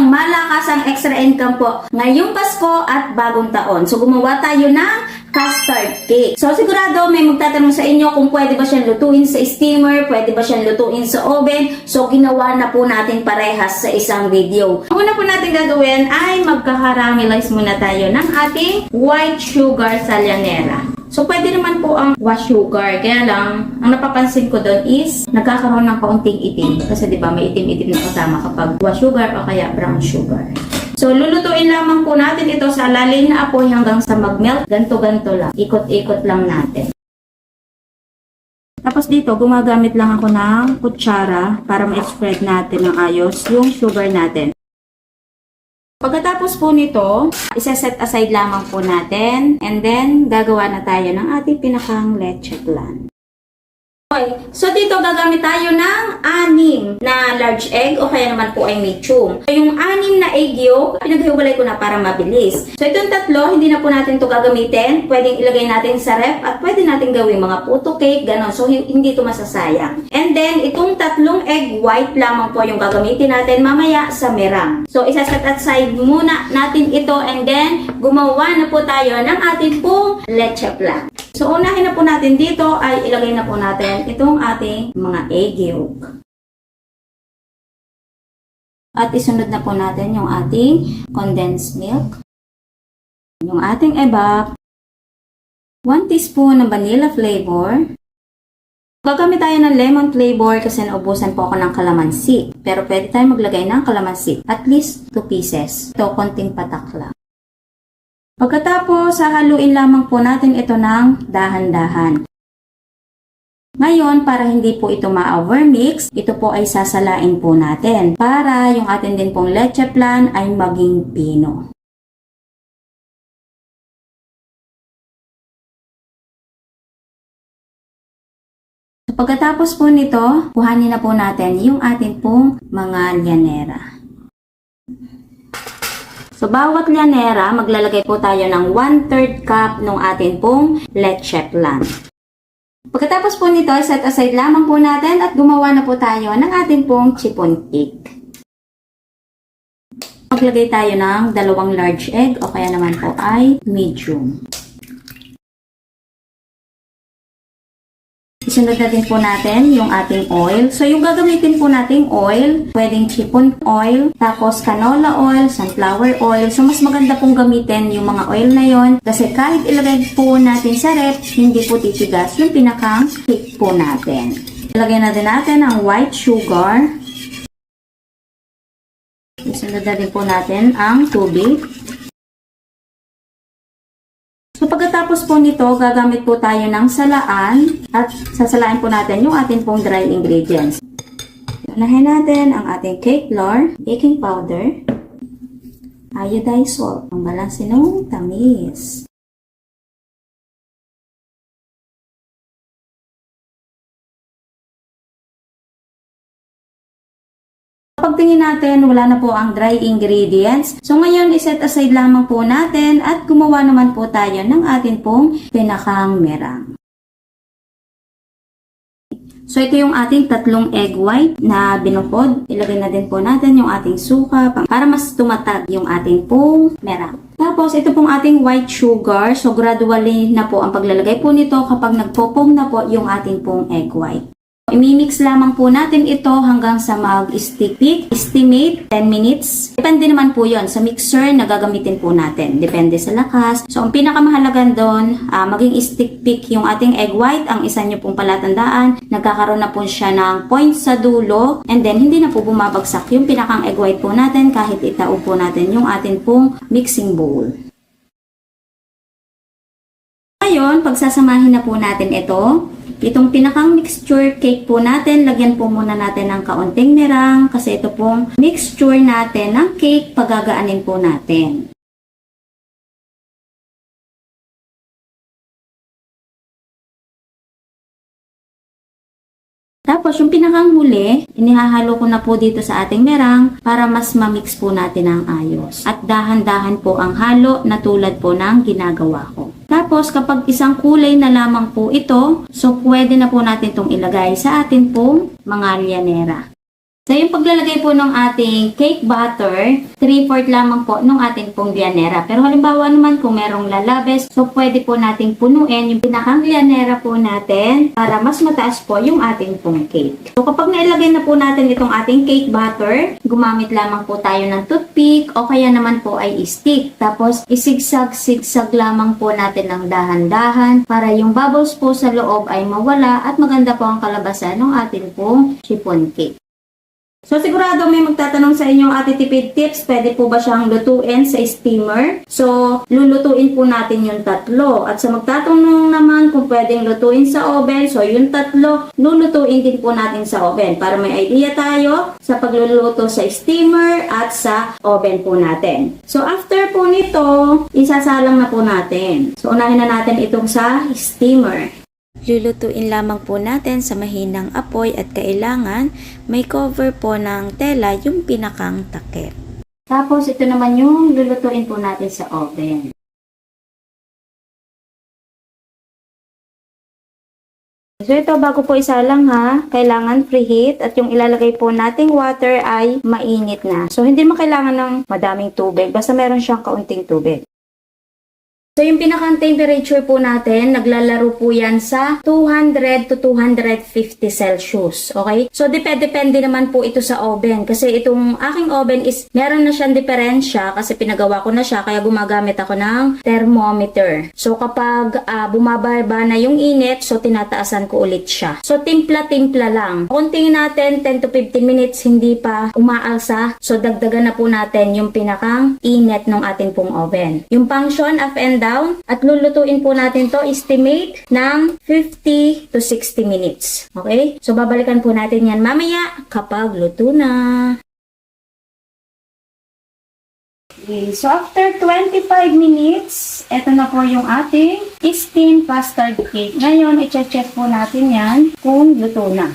pang malakasang extra income po ngayong Pasko at bagong taon. So gumawa tayo ng custard cake. So sigurado may magtatanong sa inyo kung pwede ba siyang lutuin sa steamer, pwede ba siyang lutuin sa oven. So ginawa na po natin parehas sa isang video. Ang una po natin gagawin ay magka-caramelize muna tayo ng ating white sugar sa llanera. So, pwede naman po ang wash sugar. Kaya lang, ang napapansin ko doon is nagkakaroon ng kaunting itim. Kasi di ba may itim-itim na kasama kapag wash sugar o kaya brown sugar. So, lulutuin lamang po natin ito sa lalim na apoy hanggang sa mag-melt. Ganto-ganto lang. Ikot-ikot lang natin. Tapos dito, gumagamit lang ako ng kutsara para ma-spread natin ng ayos yung sugar natin. Pagkatapos po nito, isa-set aside lamang po natin and then gagawa na tayo ng ating pinakang leche flan. Okay, so dito gagamit tayo ng 6 na large egg o kaya naman po ay medium. So yung 6 na egg yolk, pinaghiwalay ko na para mabilis. So itong tatlo, hindi na po natin ito gagamitin. Pwedeng ilagay natin sa ref at pwede natin gawing mga puto cake, ganon. So hindi ito masasayang. And then itong 3 egg white lamang po yung gagamitin natin mamaya sa meringue. So isa-set aside muna natin ito and then gumawa na po tayo ng ating pong leche flan. So, unahin na po natin dito ay ilagay na po natin itong ating mga egg yolk. At isunod na po natin yung ating condensed milk. Yung ating evap. 1 teaspoon ng vanilla flavor. Gagamit tayo ng lemon flavor kasi naubusan po ako ng kalamansi. Pero pwede tayo maglagay ng kalamansi. At least 2 pieces. Ito, konting patak lang. Pagkatapos, hahaluin lamang po natin ito ng dahan-dahan. Ngayon, para hindi po ito ma-overmix, ito po ay sasalain po natin para yung atin din pong leche flan ay maging pino. So, pagkatapos po nito, kuhanin na po natin yung atin pong mga llanera. So, bawat llanera, maglalagay po tayo ng 1/3 cup ng atin pong leche flan. Pagkatapos po nito, set aside lamang po natin at gumawa na po tayo ng ating pong chiffon cake. Maglagay tayo ng 2 large egg o kaya naman po ay medium. Isunod na din po natin yung ating oil. So, yung gagamitin po nating oil, pwedeng chiffon oil, tapos canola oil, sunflower oil. So, mas maganda pong gamitin yung mga oil na yon kasi kahit ilagay po natin sa ref, hindi po titigas yung pinakang cake po natin. Ilagay na din natin ang white sugar. Isunod na din po natin ang tubig. So, pagkatapos po nito, gagamit po tayo ng salaan at sasalain po natin yung ating pong dry ingredients. Unahin natin ang ating cake flour, baking powder, iodized salt, ang balanse ng tamis. Pagtingin natin, wala na po ang dry ingredients. So ngayon, iset aside lamang po natin at gumawa naman po tayo ng atin pong pinakang meringue. So ito yung ating 3 egg white na binukod. Ilagay na din po natin yung ating suka para mas tumatag yung ating pong meringue. Tapos ito pong ating white sugar. So gradually na po ang paglalagay po nito kapag nagpo-foam na po yung ating pong egg white. I-mix lamang po natin ito hanggang sa mag-stick peak. Estimate 10 minutes. Depende naman po yon sa mixer na gagamitin po natin. Depende sa lakas. So, ang pinakamahalagan doon, maging stick peak yung ating egg white. Ang isa nyo pong palatandaan, nagkakaroon na po siya ng points sa dulo. And then, hindi na po bumabagsak yung pinakang egg white po natin kahit itao po natin yung atin pong mixing bowl. Ngayon, pagsasamahin na po natin ito. Itong pinakang mixture cake po natin, lagyan po muna natin ng kaunting meringue kasi ito pong mixture natin ng cake, pagagaanin po natin. Tapos yung pinakang huli, inihahalo ko na po dito sa ating meringue para mas ma-mix po natin ang ayos. At dahan-dahan po ang halo na tulad po ng ginagawa ko. Tapos, kapag isang kulay na lamang po ito, so pwede na po natin itong ilagay sa atin pong mga llanera. So, yung paglalagay po ng ating cake batter, 3/4 lamang po ng ating pong lianera. Pero halimbawa naman kung merong lalabes, so pwede po nating punuin yung pinakang lianera po natin para mas mataas po yung ating pong cake. So, kapag nailagay na po natin itong ating cake batter, gumamit lamang po tayo ng toothpick o kaya naman po ay stick. Tapos, isigsag-sigsag lamang po natin ng dahan-dahan para yung bubbles po sa loob ay mawala at maganda po ang kalabasan ng ating pong chiffon cake. So, sigurado may magtatanong sa inyong ate tipid tips, pwede po ba siyang lutuin sa steamer? So, lulutuin po natin yung tatlo. At sa magtatanong naman kung pwedeng lutuin sa oven, so yung tatlo, lulutuin din po natin sa oven para may idea tayo sa pagluluto sa steamer at sa oven po natin. So, after po nito, isasalang na po natin. So, unahin na natin itong sa steamer. Lulutuin lamang po natin sa mahinang apoy at kailangan may cover po ng tela yung pinakang takip. Tapos ito naman yung lulutuin po natin sa oven. So ito bago po isalang ha, kailangan preheat at yung ilalagay po nating water ay mainit na. So hindi mo kailangan ng madaming tubig, basta meron siyang kaunting tubig. So, yung pinakang temperature po natin, naglalaro po yan sa 200 to 250 Celsius. Okay? So, depende naman po ito sa oven. Kasi itong aking oven is, meron na siyang diferensya kasi pinagawa ko na siya, kaya gumagamit ako ng thermometer. So, kapag bumababa na yung init, so tinataasan ko ulit siya. So, timpla-timpla lang. Kuntingin natin 10 to 15 minutes, hindi pa umaalsa. So, dagdagan na po natin yung pinakang init ng ating pong oven. Yung function up and down at lulutuin po natin to estimate ng 50 to 60 minutes. Okay? So, babalikan po natin yan mamaya kapag luto na. Okay, so after 25 minutes, eto na po yung ating steamed custard cake. Ngayon, i-check po natin yan kung luto na.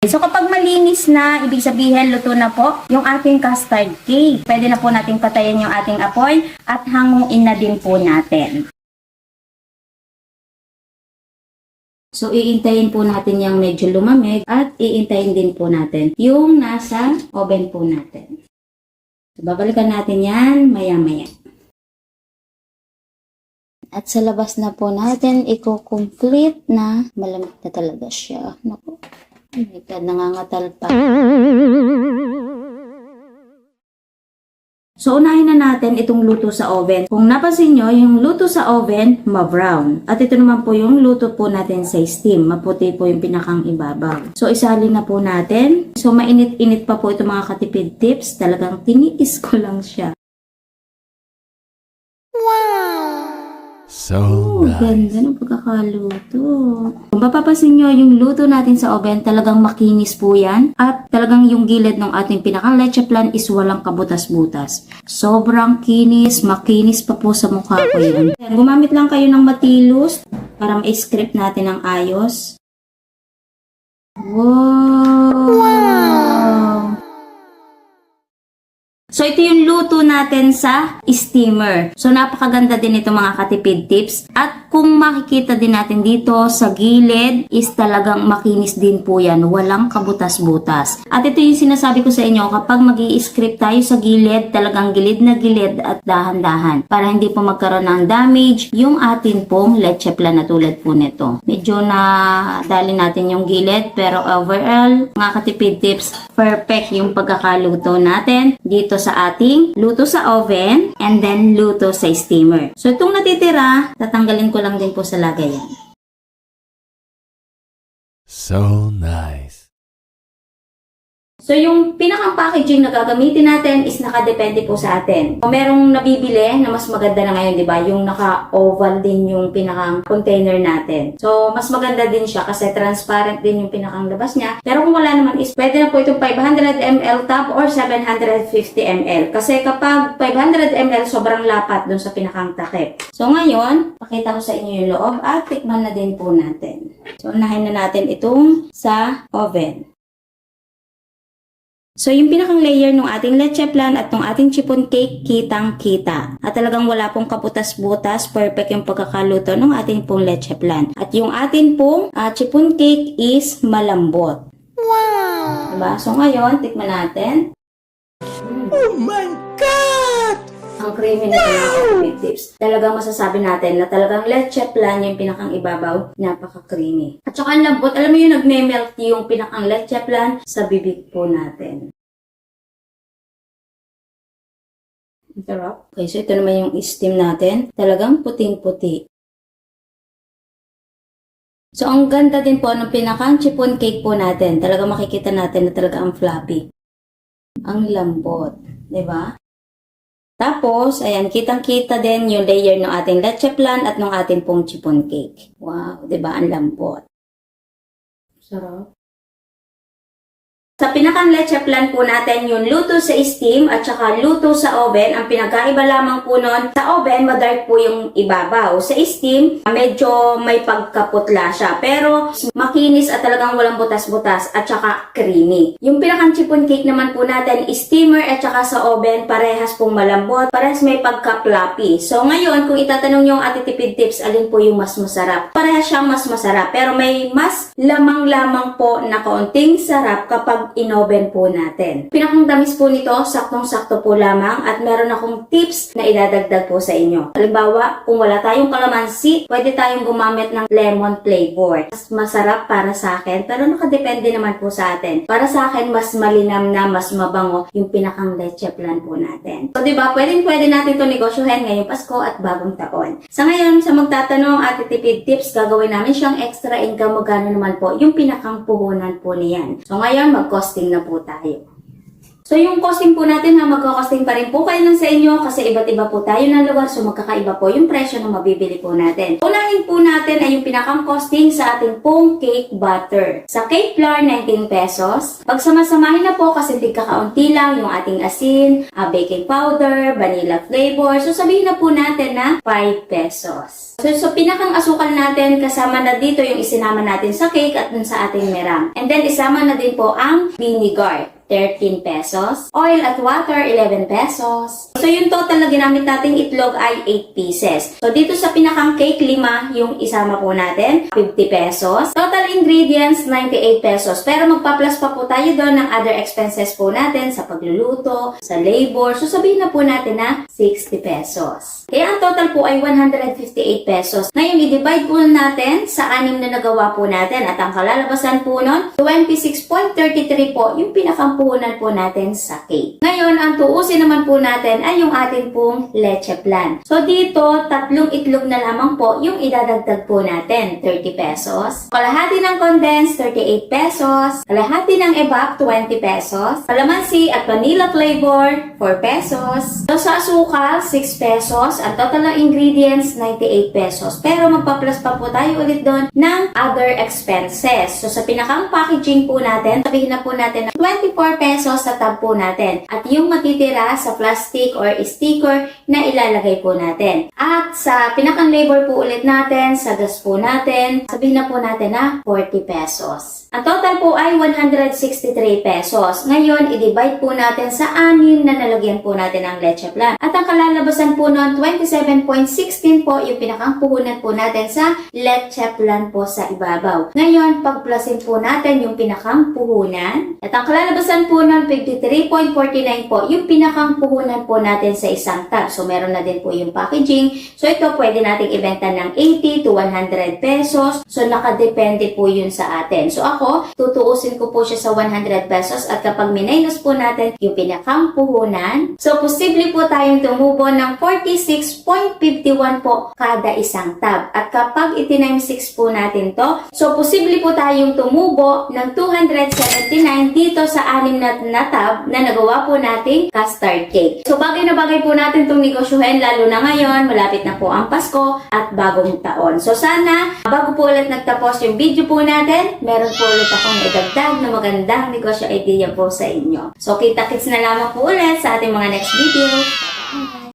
So kapag malinis na, ibig sabihin luto na po yung ating custard cake. Pwede na po nating patayin yung ating apoy at hanguin na din po natin. So iintayin po natin yung medyo lumamig at iintayin din po natin yung nasa oven po natin. So babalikan natin yan maya-maya. At sa labas na po natin, i-complete na malamig na talaga siya. Naku. Oh my God, nangangatal pa. So, unahin na natin itong luto sa oven. Kung napansin nyo, yung luto sa oven, ma-brown. At ito naman po yung luto po natin sa steam. Maputi po yung pinakang ibabaw. So, isalin na po natin. So, mainit-init pa po ito mga katipid tips. Talagang tiniis ko lang siya. So nice. Ganda ng pagkakaluto. Kung mapapansin nyo, yung luto natin sa oven, talagang makinis po yan. At talagang yung gilid ng ating pinakang leche flan is walang kabutas-butas. Sobrang kinis, makinis pa po sa mukha ko yun. Gumamit lang kayo ng matilus para ma-script natin ng ayos. Wow! So, ito yung luto natin sa steamer. So, napakaganda din ito mga katipid tips. At kung makikita din natin dito sa gilid is talagang makinis din po yan. Walang kabutas-butas. At ito yung sinasabi ko sa inyo, kapag mag-i-script tayo sa gilid, talagang gilid na gilid at dahan-dahan. Para hindi po magkaroon ng damage yung atin pong leche flan na tulad po nito. Medyo na dali natin yung gilid, pero overall, mga katipid tips, perfect yung pagkakaluto natin dito sa ating luto sa oven and then luto sa steamer. So, itong natitira, tatanggalin ko lang din po sa lagayan. So nice. So, yung pinakang packaging na gagamitin natin is nakadepende po sa atin. Kung merong nabibili na mas maganda na ngayon, di ba? Yung naka-oval din yung pinakang container natin. So, mas maganda din siya kasi transparent din yung pinakang labas niya. Pero kung wala naman is, pwede na po itong 500 ml tub or 750 ml. Kasi kapag 500 ml, sobrang lapat dun sa pinakang takip. So, ngayon, pakita ko sa inyo yung loob at tikman na din po natin. So, unahin na natin itong sa oven. So, yung pinakang layer ng ating leche flan at ng ating chiffon cake, kitang-kita. At talagang wala pong kabutas-butas, perfect yung pagkakaluto ng ating pong leche flan. At yung ating pong chiffon cake is malambot. Wow! Diba? So ngayon, tikman natin. Oh my God! Ang creamy na mga tips. Talagang masasabi natin na talagang leche plan yung pinakang ibabaw, napaka-creamy. At saka ang lambot, alam mo yung nagme-melt yung pinakang leche plan sa bibig po natin. Ang sarap. Okay, so ito naman yung steam natin. Talagang puting-puti. So, ang ganda din po ng pinakang chiffon cake po natin. Talagang makikita natin na talaga ang fluffy. Ang lambot. Diba? Tapos, ayan, kitang-kita din yung layer ng ating leche flan at ng ating pong chiffon cake. Wow, diba? Ang lambot. Sarap. Sa pinakang leche flan po natin, yung luto sa steam at saka luto sa oven, ang pinagkaiba lamang po nun, sa oven, madark po yung ibabaw. Sa steam, medyo may pagkaputla siya. Pero, makinis at talagang walang butas-butas at saka creamy. Yung pinakang chiffon cake naman po natin, steamer at saka sa oven, parehas pong malambot, parehas may pagka-fluffy. So, ngayon, kung itatanong yung Ate Tipid Tips, alin po yung mas masarap? Parehas siyang mas masarap, pero may mas lamang-lamang po na kaunting sarap kapag in-oven po natin. Pinakang tamis po nito, saktong-sakto po lamang at meron akong tips na idadagdag po sa inyo. Halimbawa, kung wala tayong kalamansi, pwede tayong gumamit ng lemon flavor. Mas masarap para sa akin, pero nakadepende naman po sa atin. Para sa akin, mas malinam na, mas mabango yung pinakang leche flan po natin. So, diba, pwede natin ito negosyohin ngayong Pasko at bagong taon. Sa ngayon, sa magtatanong Ate Tipid Tips, gagawin namin siyang extra income, magkano naman po yung pinakang puhunan po niyan. So, ngayon, mag-costing na po tayo. So, yung costing po natin, magkakosting pa rin po kayo lang sa inyo kasi iba't iba po tayo ng lugar, so magkakaiba po yung presyo na mabibili po natin. Unahin po natin ay yung pinakang costing sa ating pong cake butter. Sa cake flour, 19 pesos. Pagsamasamahin na po kasi tigkakaunti lang yung ating asin, baking powder, vanilla flavor. So, sabihin na po natin na 5 pesos. So pinakang asukal natin, kasama na dito yung isinama natin sa cake at dun sa ating merang. And then, isama na din po ang vinegar. 13 pesos. Oil at water, 11 pesos. So, yung total na ginamit nating itlog ay 8 pieces. So, dito sa pinakang cake, 5 yung isama po natin, 50 pesos. Total ingredients, 98 pesos. Pero magpa-plus pa po tayo doon ng other expenses po natin sa pagluluto, sa labor. So, sabihin na po natin na 60 pesos. Kaya ang total po ay 158 pesos. Ngayon, i-divide po natin sa 6 na nagawa po natin at ang kalalabasan po nun, 26.33 po yung pinakang puhunan po natin sa cake. Ngayon, ang tuusin naman po natin ay yung ating pong leche flan. So, dito, 3 itlog na lamang po yung idadagdag po natin, 30 pesos. Kalahati ng condensed, 38 pesos. Kalahati ng evap, 20 pesos. Kalamansi at vanilla flavor, 4 pesos. So, sa asukal, 6 pesos. Ang total ng ingredients, 98 pesos. Pero magpa-plus pa po tayo ulit doon ng other expenses. So, sa pinakang packaging po natin, sabihin na po natin na 24 pesos sa tab po natin. At yung matitira sa plastic or sticker na ilalagay po natin. At sa pinakang labor po ulit natin, sa gas po natin, sabihin na po natin na 40 pesos. Ang total po ay 163 pesos. Ngayon, i-divide po natin sa 6 na nalagyan po natin ng leche flan. At ang kalalabasan po nun, 27.16 po yung pinakang puhunan po natin sa leche flan po sa ibabaw. Ngayon, pag-plusin po natin yung pinakang puhunan. At ang kalalabasan po nun, 53.49 po yung pinakang puhunan po natin sa isang tab. So, meron na din po yung packaging. So, ito pwede nating ibenta ng 80 to 100 pesos. So, nakadepende po yun sa atin. So, ako, tutuusin ko po siya sa 100 pesos at kapag minus po natin yung pinakang puhunan, so, posible po tayong tumubo ng 46.51 po kada isang tab. At kapag iti-times 6 po natin to, so, posible po tayong tumubo ng 279 dito sa 6 na tab na nagawa po nating custard cake. So, bagay na bagay po natin itong negosyohin, lalo na ngayon, malapit na po ang Pasko at bagong taon. So, sana, bago po ulit nagtapos yung video po natin, meron po ulit akong idagdag na magandang negosyo idea po sa inyo. So, kita-kits na lamang po ulit sa ating mga next video.